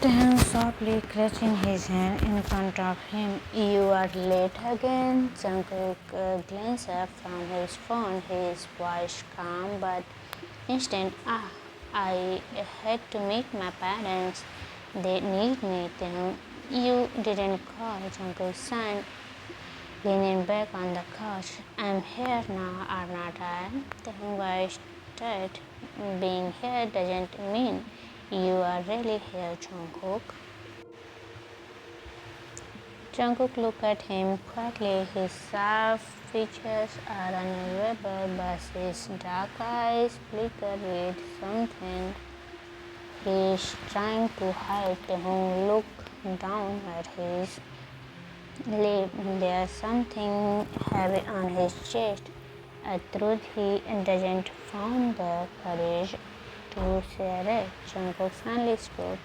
Taehyung softly clutching his hand in front of him. You are late again? Jungkook glanced up from his phone, his voice calm but instant. I had to meet my parents. They need me. Taehyung, you didn't call. Jungkook sighed, leaning back on the couch. I'm here now, are not I? Taehyung voice tight. Being here doesn't mean you are really here, Jungkook. Jungkook looked at him quietly. His sharp features are unavailable, but his dark eyes flickered with something he is trying to hide. Taehyung looked down at his lip. There's something heavy on his chest, a truth he doesn't found the courage to share it. Jungkook finally spoke.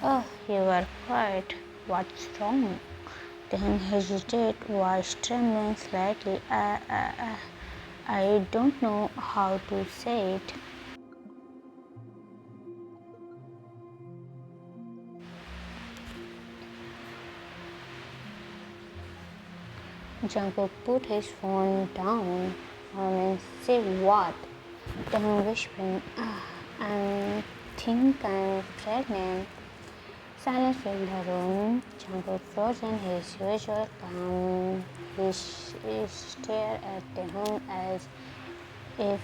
Oh, you are quiet. What's wrong? Then hesitate, voice trembling slightly. I don't know how to say it. Jungkook put his phone down. Say what? Then whispering, I think I'm pregnant. Silence filled the room. Jungkook frozen his usual calm. He stared at Taehyung as if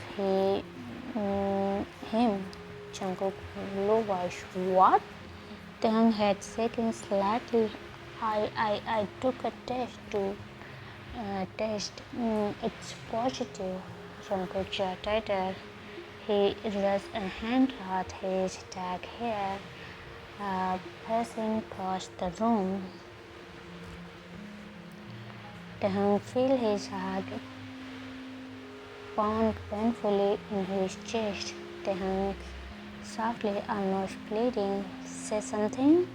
him. Jungkook low voice. What? Taehyung had shaken slightly. I took a test. It's positive. Jungkook jaw tighter. He raised a hand at his dark hair, passing across the room. Taehyung felt his heart pound painfully in his chest. Taehyung softly, almost pleading, say something.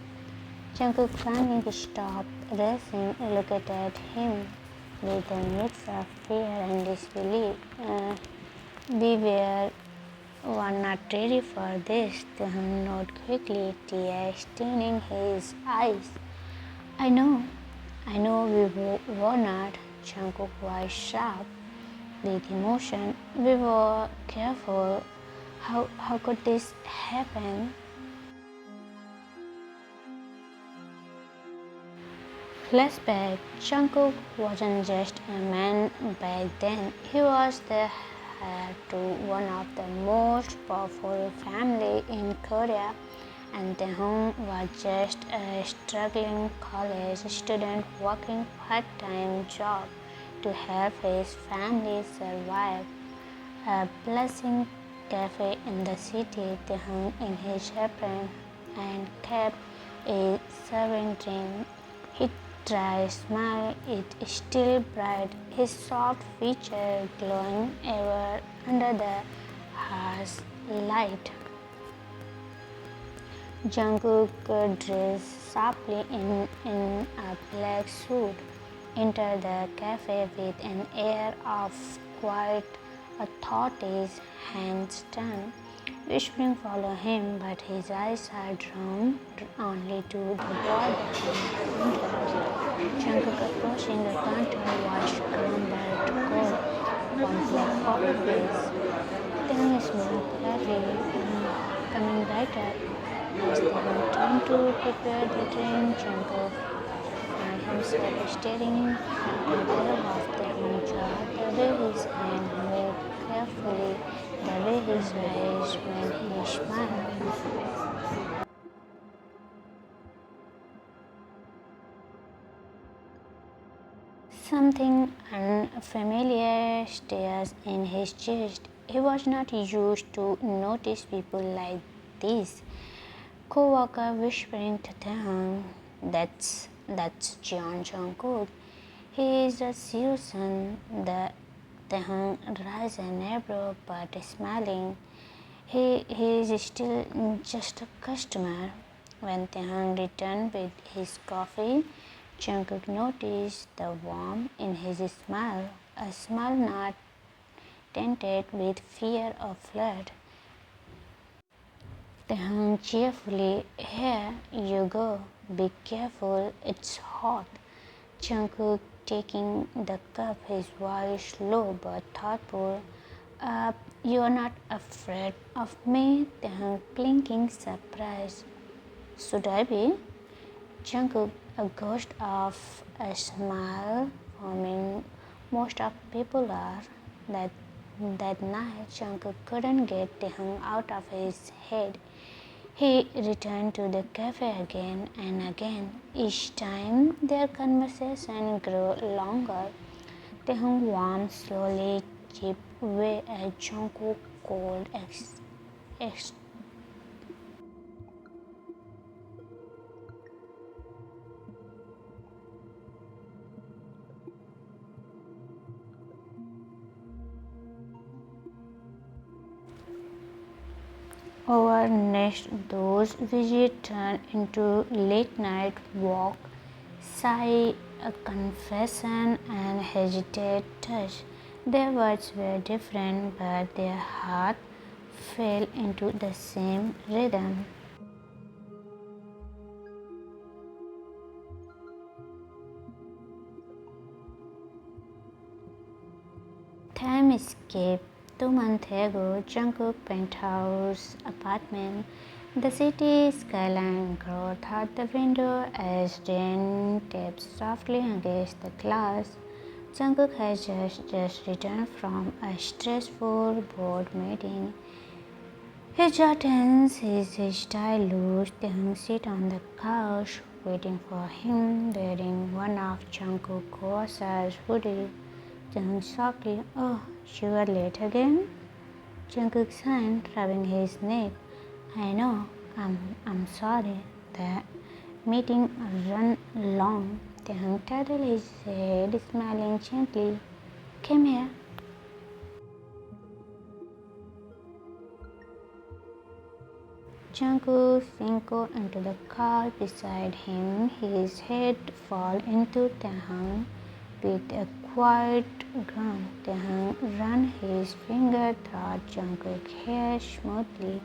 Jungkook finally stopped racing, looked at him with a mix of fear and disbelief. We were not ready for this. Taehyung nodded quickly, tears staining his eyes. I know we were not. Jungkook was sharp with emotion. We were careful. How could this happen? Flashback. Jungkook wasn't just a man back then. He was the heir to one of the most powerful families in Korea, and Taehyung was just a struggling college student working part-time job to help his family survive. A bustling cafe in the city, Taehyung in his apron and cap is serving drink. He tried smile, it still bright, his soft features glowing ever under the harsh light. Jungkook dressed sharply in a black suit, entered the cafe with an air of quiet authority, hands turned. Whispering follow him, but his eyes are drawn only to the board behind the counter. Jungkook approaching the counter was calm but cold. One black coffee please. Taehyung smiled quietly, coming right up. As Taehyung turned to prepare the drink, Jungkook found himself staring at the curve of Taehyung's jaw, the way his hand moved carefully, the way his eyes when he smiled. Something unfamiliar stirs in his chest. He was not used to notice people like this. Co-worker whispering to Taehyung, that's Jeon Jungkook. He is a Susan. The Taehyung raised an eyebrow but smiling. He is still just a customer. When Taehyung returned with his coffee, Jungkook noticed the warmth in his smile, a smile not tainted with fear or flirt. Taehang cheerfully, "Here you go. Be careful, it's hot." Jungkook taking the cup, his voice low but thoughtful. You're not afraid of me?" Taehang blinking surprise. "Should I be?" Jungkook, a ghost of a smile forming. Most of people are. That night, Jungkook couldn't get Taehang out of his head. He returned to the cafe again and again. Each time, their conversation grew longer. Taehang warmed slowly, chipped away at Jungkook's cold ex- Over next, those visits turned into late-night walk, sigh, a confession, and hesitant touch. Their words were different, but their heart fell into the same rhythm. Time escaped. 2 months ago, Jungkook penthouse apartment. The city skyline glowed out the window as rain taps softly against the glass. Jungkook has just returned from a stressful board meeting. His jaw tense, his style loose. Taehyung sits on the couch, waiting for him, wearing one of Jungkook's Kosa's hoodie. Jungkook softly, "Oh, you are late again?" Jungkook sighed, rubbing his neck. "I know, I'm sorry. The meeting ran long." Taehyung tattled his head, smiling gently. "Come here." Jungkook sinkled into the car beside him, his head fall into Taehyung with a quiet groan. Taehyung ran his finger through Jungkook's hair smoothly.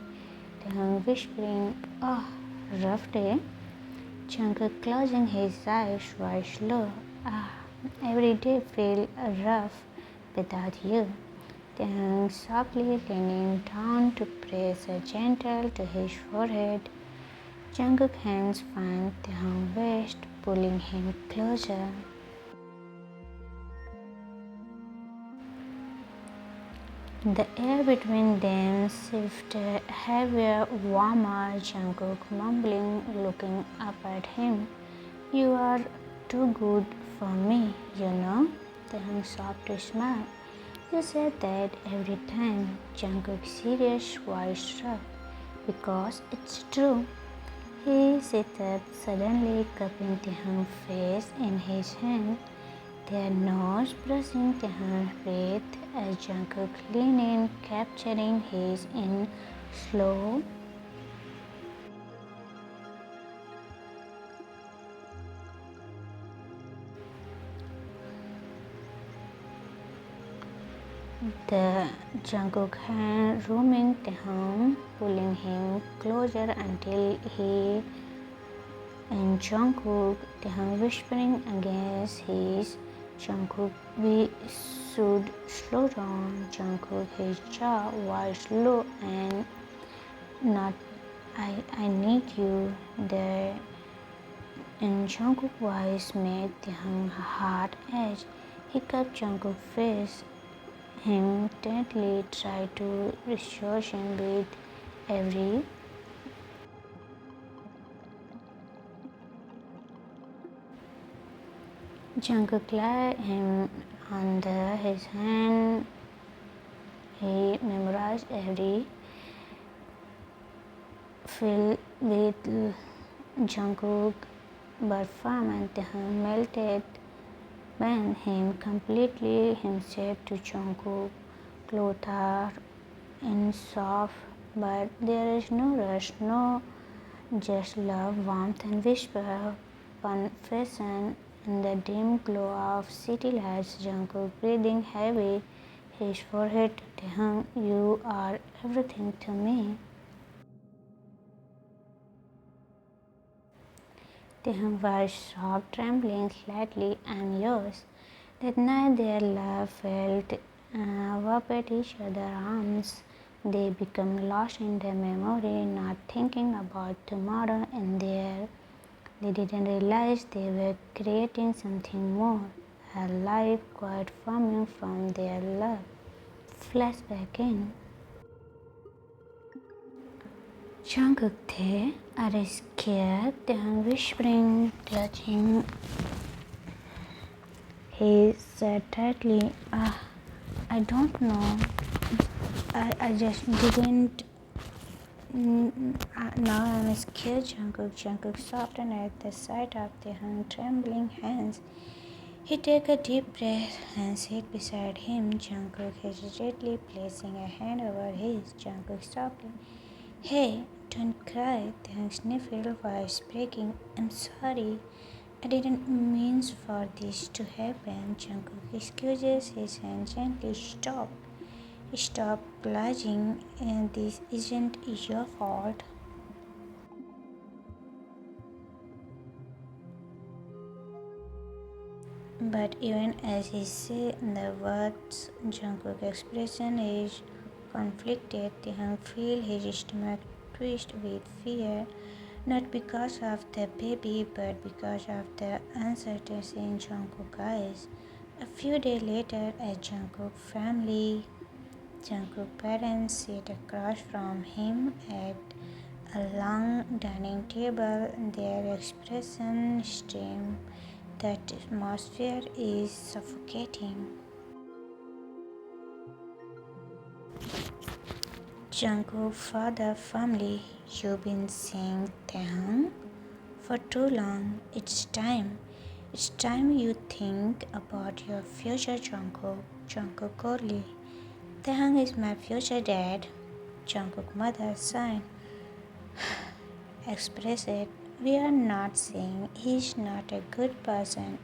Taehyung whispering, "Oh, rough day?" Jungkook closing his eyes, voice low. "Ah, every day feel rough without you." Taehyung softly leaning down to press a gentle to his forehead. Jungkook's hands find Taehyung's waist, pulling him closer. The air between them shifted heavier, warmer. Jungkook mumbling, looking up at him. "You are too good for me, you know." Taehyung softly smiled. "You said that every time." Jungkook's serious voice rough. "Because it's true." He sat up suddenly, cupping Taehyung's face in his hand, their nose brushing Taehyung's breath as Jungkook leaned in, capturing his in slow. The Jungkook hand roaming Taehyung, pulling him closer until he and Jungkook, Taehyung whispering against his Jungkook, "We should slow down." Jungkook, his jaw was low and not, I need you there." And Jungkook's voice made Taehyung's heart edge. He cupped Jungkook's face, him gently, tried to reassure him with every. Jungkook laid him under his hand. He memorized every feel with Jungkook, but firm and Taehyung melted when him completely himself to Jungkook. Clothes are in soft, but there is no rush, no, just love, warmth, and whisper. Confession in the dim glow of city lights. Jungkook breathing heavy, his forehead. "Taehyung, you are everything to me." Taehyung was shocked, trembling slightly, and lost. That night their love felt wrapped each other's arms. They became lost in their memory, not thinking about tomorrow, and they didn't realize they were creating something more, a life quite forming from their love. Flashback in Jungkook Tae are scared, then whispering, clutching he said tightly, I don't know. I just didn't. Now I'm scared, Jungkook. Jungkook softened at the sight of the trembling hands. He took a deep breath and sat beside him. Jungkook hesitantly placing a hand over his. Jungkook softly, hey, don't cry. The sniffle was breaking. I'm sorry. I didn't mean for this to happen. Jungkook squeezes his hand gently. Stop. Stop clutching, and this isn't your fault. But even as he said the words, Jungkook's expression is conflicted. Taehyung feel his stomach twist with fear, not because of the baby, but because of the uncertainty in Jungkook's eyes. A few days later, at Jungkook's parents sit across from him at a long dining table. Their expression steam. The atmosphere is suffocating. Jungkook father family, you've been seeing Taehyung for too long. It's time. It's time you think about your future, Jungkook. Jungkook coldly. Taehyung is my future dad. Jungkook mother sighed. Expressed it. We are not saying he's not a good person,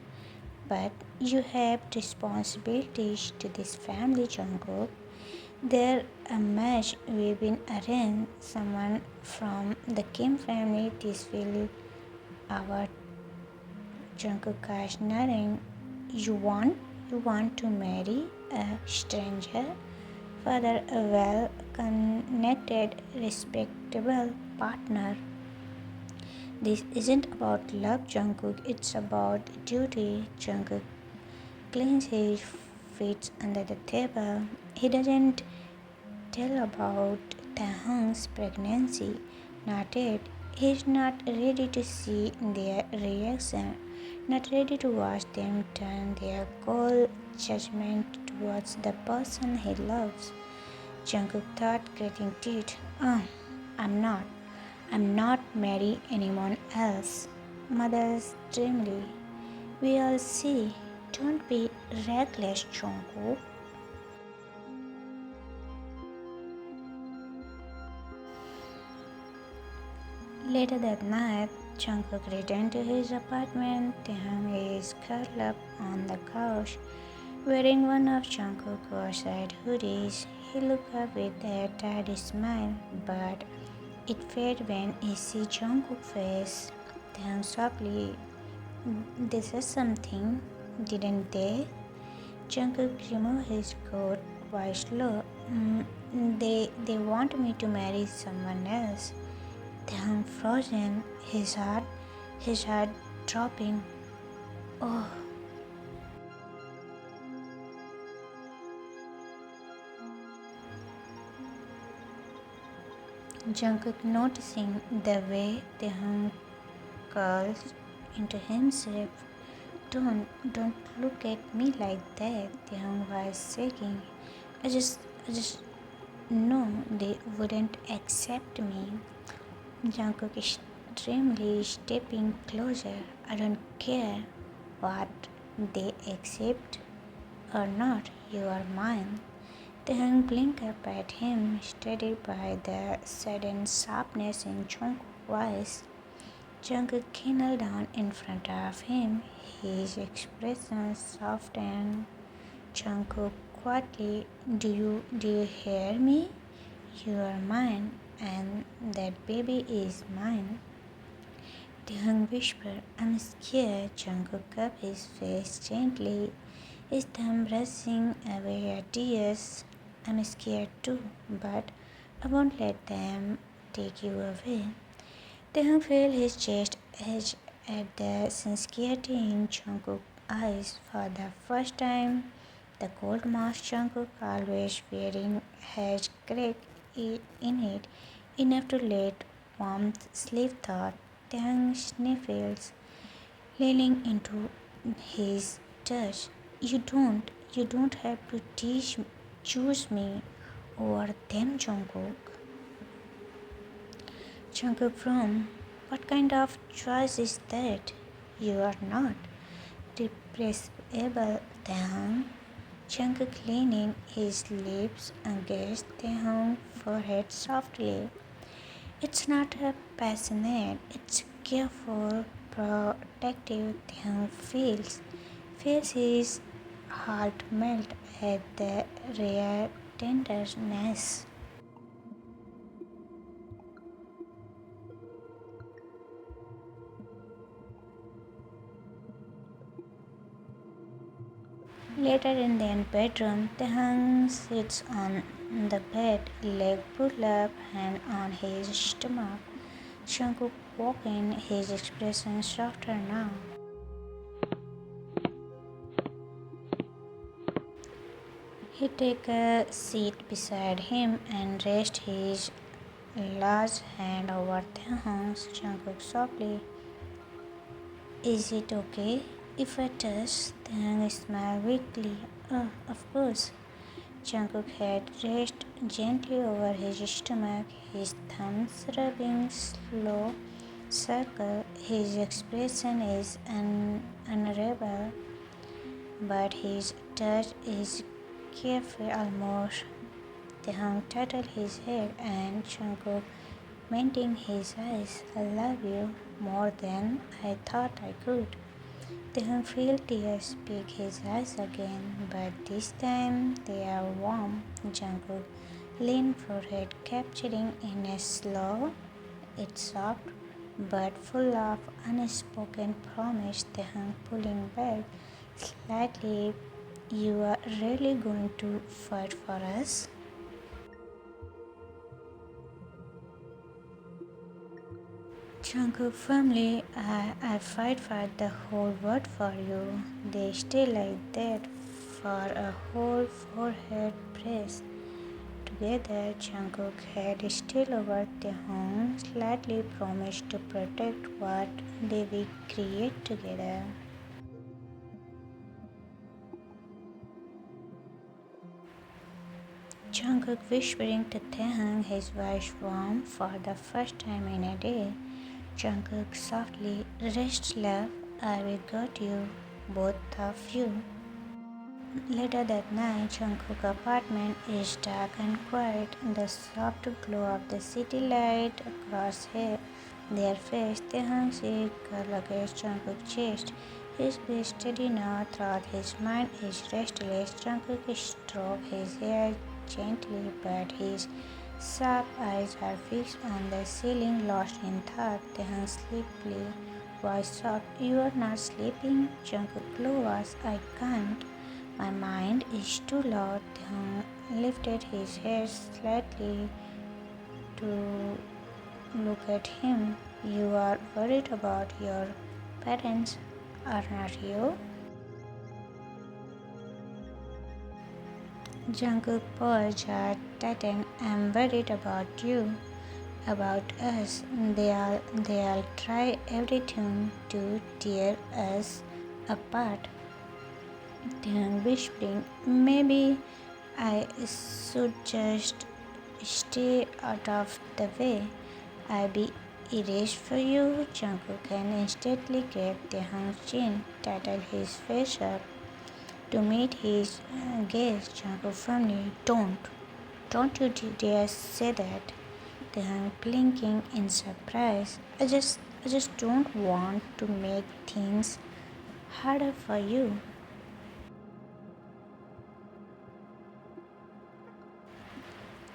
but you have responsibilities to this family, Jungkook. They're a match we've been arranged. Someone from the Kim family. This will our Jungkook is nodding. You want to marry a stranger? Father, a well-connected, respectable partner. This isn't about love, Jungkook. It's about duty. Jungkook cleans his feet under the table. He doesn't tell about Taehyung's pregnancy. Not yet. He's not ready to see their reaction. Not ready to watch them turn their cold judgment towards the person he loves. Jungkook thought, gritting teeth. I'm not. I'm not marrying anyone else. Mother's dreamily. We'll see. Don't be reckless, Jungkook. Later that night, Jungkook returned to his apartment. Taehyung is curled up on the couch, wearing one of Jungkook's oversized hoodies. He looked up with a tired smile, but it faded when he see Jungkook's face. Taehyung softly, they said something, didn't they? Jungkook removed his coat quite slow. They want me to marry someone else. Taehyung frozen, his heart dropping. Oh, Jungkook noticing the way Taehyung curls into himself. Don't look at me like that. Taehyung was shaking. I just know they wouldn't accept me. Jungkook is extremely stepping closer. I don't care what they accept or not. You are mine. Taehyung blinked up at him, steadied by the sudden sharpness in Jungkook's voice. Jungkook knelt down in front of him, his expression softened. Jungkook quietly, do you hear me? You are mine, and that baby is mine. Taehyung whispered, I'm scared. Jungkook cupped his face gently, his thumb brushing away her tears. I'm scared too, but I won't let them take you away. Taehyung felt his chest edge at the sincerity in Jungkook's eyes for the first time. The cold mask Jungkook always wearing had cracked in it enough to let warmth slip through Taehyung's sniffles, leaning into his touch. You don't have to choose me over them, Jungkook. Jungkook from what kind of choice is that? You are not replaceable, Taehyung. Jungkook leaning his lips against Taehyung's forehead softly. It's not a passionate, it's careful, protective. Taehyung feels his heart melt at the rare tenderness. Later in the bedroom, Taehyung sits on the bed, leg pulled up, hand on his stomach. Jungkook walks in, his expression softer now. He takes a seat beside him and rests his large hand over Taehyung's. Jungkook softly, is it okay if I touch? Taehyung smiled weakly. Oh, of course. Jungkook had rested gently over his stomach, his thumbs rubbing slow circle. His expression is unreadable, but his touch is carefree almost. Taehyung titled his head and Jungkook melting his eyes. I love you more than I thought I could. Taehyung felt tears pick his eyes again, but this time they are warm. Jungkook leaned forehead, capturing in a slow, it's soft, but full of unspoken promise. Taehyung pulling back slightly. You are really going to fight for us? Jungkook firmly, I fight for the whole world for you. They stay like that for a whole forehead press. Together, Jungkook had still over the home, slightly promised to protect what they will create together. Jungkook whispering to Taehyung, his voice warm for the first time in a day. Jungkook softly, rest love, I will got you, both of you. Later that night, Jungkook's apartment is dark and quiet. The soft glow of the city light across their face. Taehyung sees curl against Jungkook's chest. His breath steady now, throughout his mind is restless. Jungkook strokes his hair gently, but his sharp eyes are fixed on the ceiling, lost in thought. Taehyung sleepily, voice soft, you are not sleeping? Jungkook lowers, I can't. My mind is too loud. He lifted his head slightly to look at him. You are worried about your parents, are not you? Jungkook paused, jaw tightened. I'm worried about you, about us. They'll try everything to tear us apart. Then whispering, maybe I should just stay out of the way. I'll be erased for you. Jungkook can instantly grab Taehyung's chin, title his face up to meet his gaze. Jungkook firmly, don't you dare say that. Taehyung blinking in surprise. I just don't want to make things harder for you.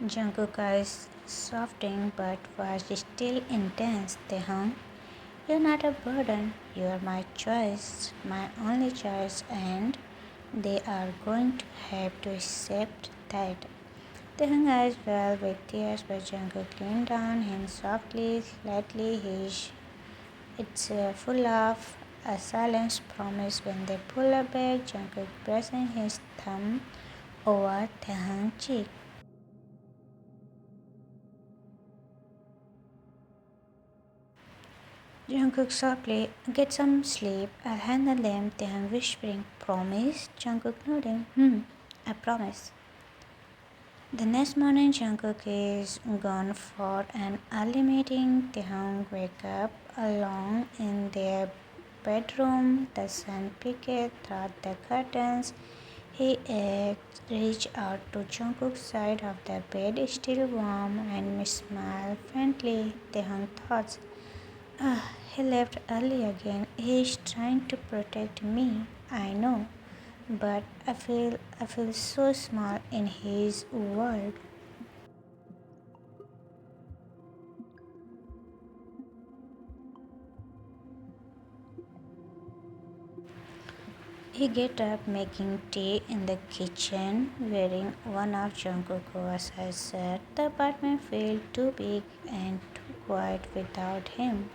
Jungkook's eyes softening but was still intense. Taehyung, You're not a burden. You're my choice, my only choice, and they are going to have to accept that. They hung eyes well with tears, but Jungkook leaned down him softly, lightly. It's full of a silence promise when they pull her back. Jungkook pressing his thumb over Taehyung's cheek. Jungkook softly, get some sleep. I'll handle them. Taehyung whispering, promise. Jungkook nodding, I promise. The next morning, Jungkook is gone for an early meeting. Taehyung wake up alone in their bedroom. The sun peeked through the curtains. He reached out to Jungkook's side of the bed, still warm, and smiled friendly. Taehyung thought, he left early again. He's trying to protect me. I know, but I feel so small in his world. He get up making tea in the kitchen, wearing one of Jungkook's oversized shirt. The apartment felt too big and too quiet without him.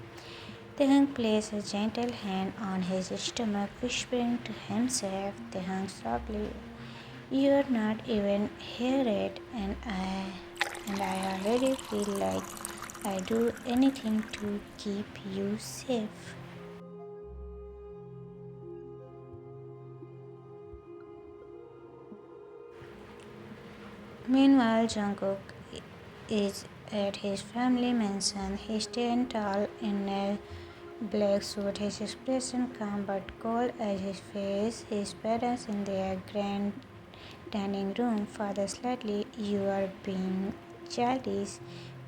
Taehyung placed a gentle hand on his stomach, whispering to himself. Taehyung softly, "You're not even here yet, and I already feel like I do anything to keep you safe." Meanwhile, Jungkook is at his family mansion. He stands tall in a black suit, his expression calm but cold as his face. His parents in their grand dining room. Father slightly, you are being childish.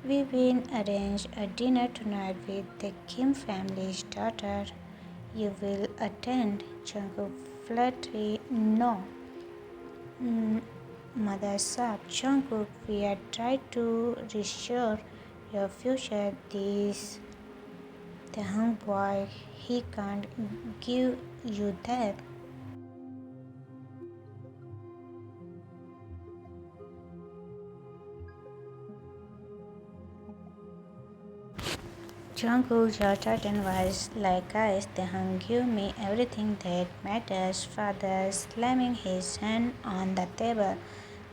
We've been arranged a dinner tonight with the Kim family's daughter. You will attend. Jungkook flatly, no. Mm, Mother Saab, Jungkook, we are trying to restore your future. This the young boy, he can't give you that. Jungkook Jordan was like, guys, Taehyung give me everything that matters. Father slamming his hand on the table.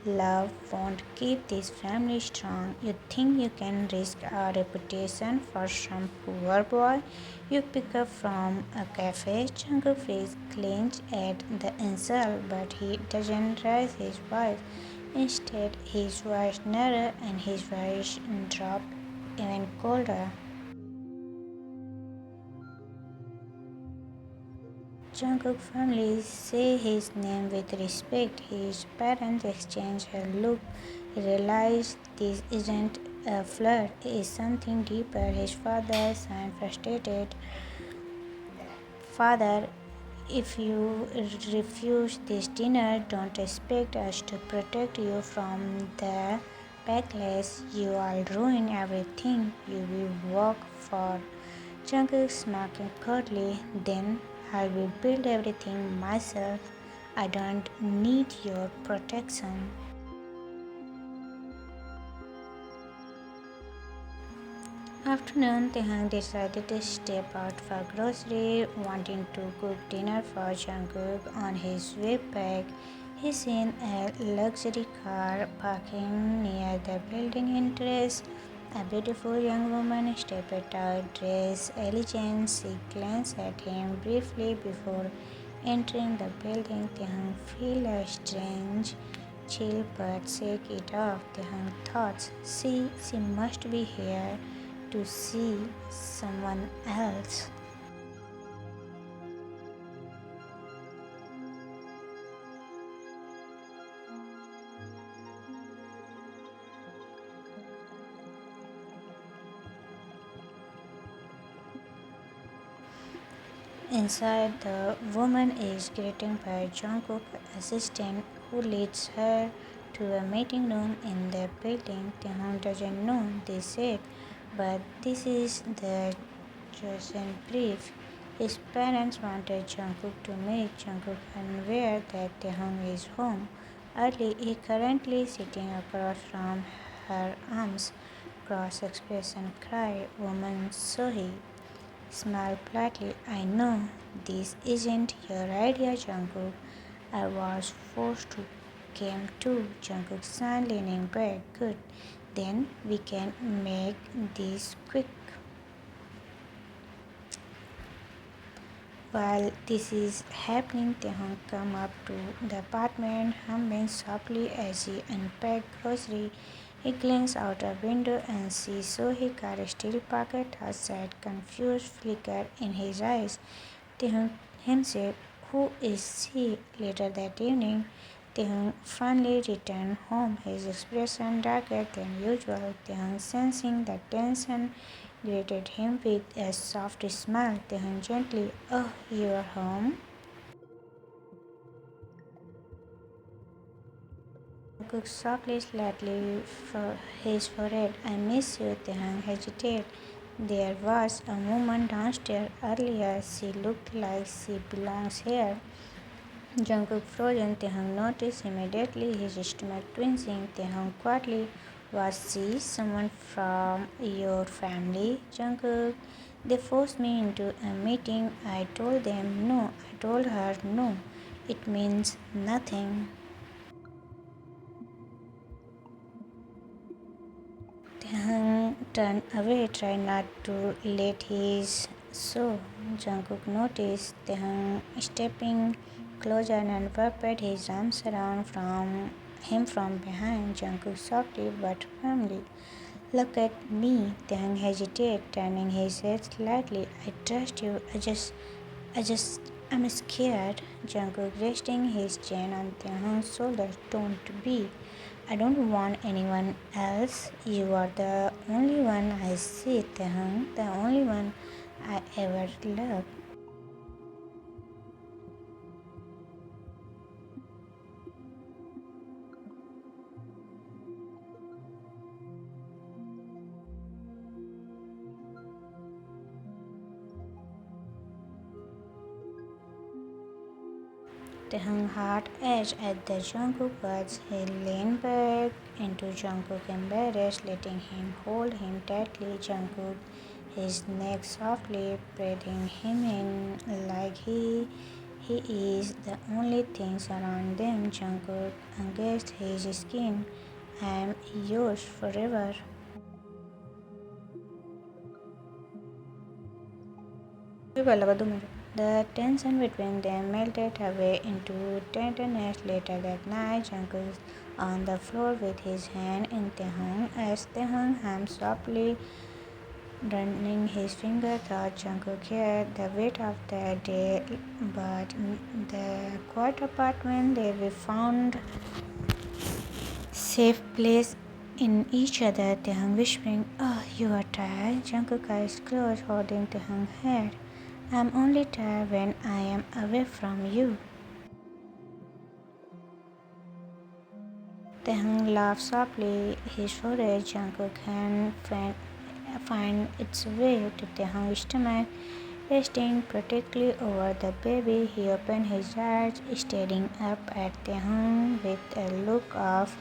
Love won't keep this family strong. You think you can risk our reputation for some poor boy you pick up from a cafe? Jungkook face clenched at the insult, but he doesn't raise his voice. Instead, his voice narrowed and his voice dropped even colder. Jungkook family say his name with respect. His parents exchange a look. He realized this isn't a flirt, it is something deeper. His father sighed frustrated. Father, if you refuse this dinner, don't expect us to protect you from the backlash. You will ruin everything you will work for. Jungkook smirking coldly, then I will build everything myself. I don't need your protection. Afternoon, Taehyung decided to step out for grocery, wanting to cook dinner for Jungkook. On his way back, he seen a luxury car parking near the building entrance. A beautiful young woman stepped out, dressed elegant. She glanced at him briefly before entering the building. Taehyung felt a strange chill but shake it off. Taehyung thought, she must be here to see someone else. Inside, the woman is greeted by Jungkook's assistant, who leads her to a meeting room in the building. Taehyung doesn't know this yet, but this is the just and brief. His parents wanted Jungkook to make Jungkook unaware that Taehyung is home. Early, he currently sitting across from her arms. Cross expression cry, woman Sohee. Smile politely. I know this isn't your idea, Jungkook. I was forced to came too. Jungkook sighed, leaning back. Good. Then we can make this quick. While this is happening, Taehyung come up to the apartment, humming softly as he unpacked grocery. He glances out a window and sees Sohee car still parked outside, confused flicker in his eyes. Taehyung himself, who is she? Later that evening, Taehyung finally returned home, his expression darker than usual. Taehyung, sensing the tension, greeted him with a soft smile. Taehyung gently, oh, you are home? Jungkook softly slightly for his forehead. I miss you, Taehyung hesitated. There was a woman downstairs earlier. She looked like she belongs here. Jungkook frozen. Taehyung noticed immediately his stomach twitching. Taehyung quietly, was she someone from your family? Jungkook, they forced me into a meeting. I told them no. I told her no. It means nothing. Taehyung turned away, trying not to let his show. Jungkook noticed Taehyung stepping closer and wrapped his arms around from behind. Jungkook softly but firmly. Look at me. Taehyung hesitated, turning his head slightly. I trust you. I'm scared. Jungkook resting his chin on Taehyung's shoulder. Don't be. I don't want anyone else. You are the only one I see, Taehyung. The only one I ever loved. Taehyung's heart edged at the Jungkook words. He leaned back into Jungkook, embarrassed, letting him hold him tightly. Jungkook, his neck softly, breathing him in like he is the only thing around them. Jungkook engaged his skin. I am yours forever. The tension between them melted away into tenderness. Later that night, Jungkook on the floor with his hand in Taehyung as Taehyung hummed softly, running his finger through Jungkook's hair. The weight of the day, but the quiet apartment there we found safe place in each other. Taehyung whispering, "Oh, you are tired." Jungkook eyes closed, holding Taehyung's head. I'm only tired when I am away from you. Taehyung laughed softly. His forehead, Jungkook hand find its way to Taehyung's stomach, resting protectively over the baby. He opened his eyes, staring up at Taehyung with a look of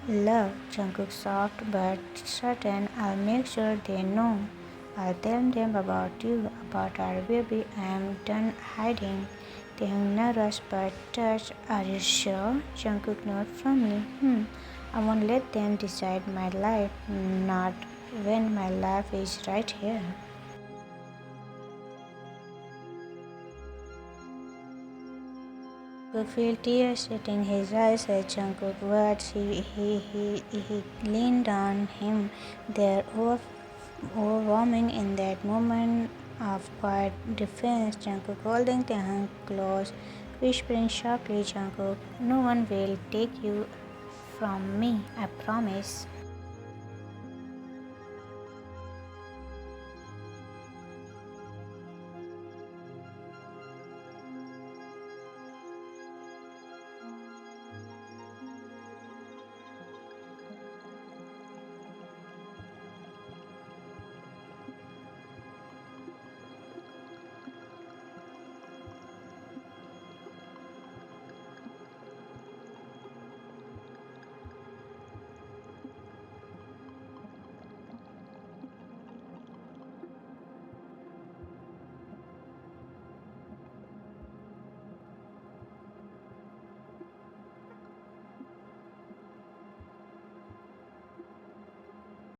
love. Jungkook soft but certain. I'll make sure they know. I'll tell them about you, about our baby. I am done hiding. Taehyung nervous but touched. Are you sure? Jungkook nodded firmly. I won't let them decide my life, not when my life is right here. Could feel tears setting his eyes at Jungkook's words. He leaned on him. Their overwhelming in that moment of quiet defense. Jungkook holding Taehyung close, whispering sharply, Jungkook, no one will take you from me, I promise.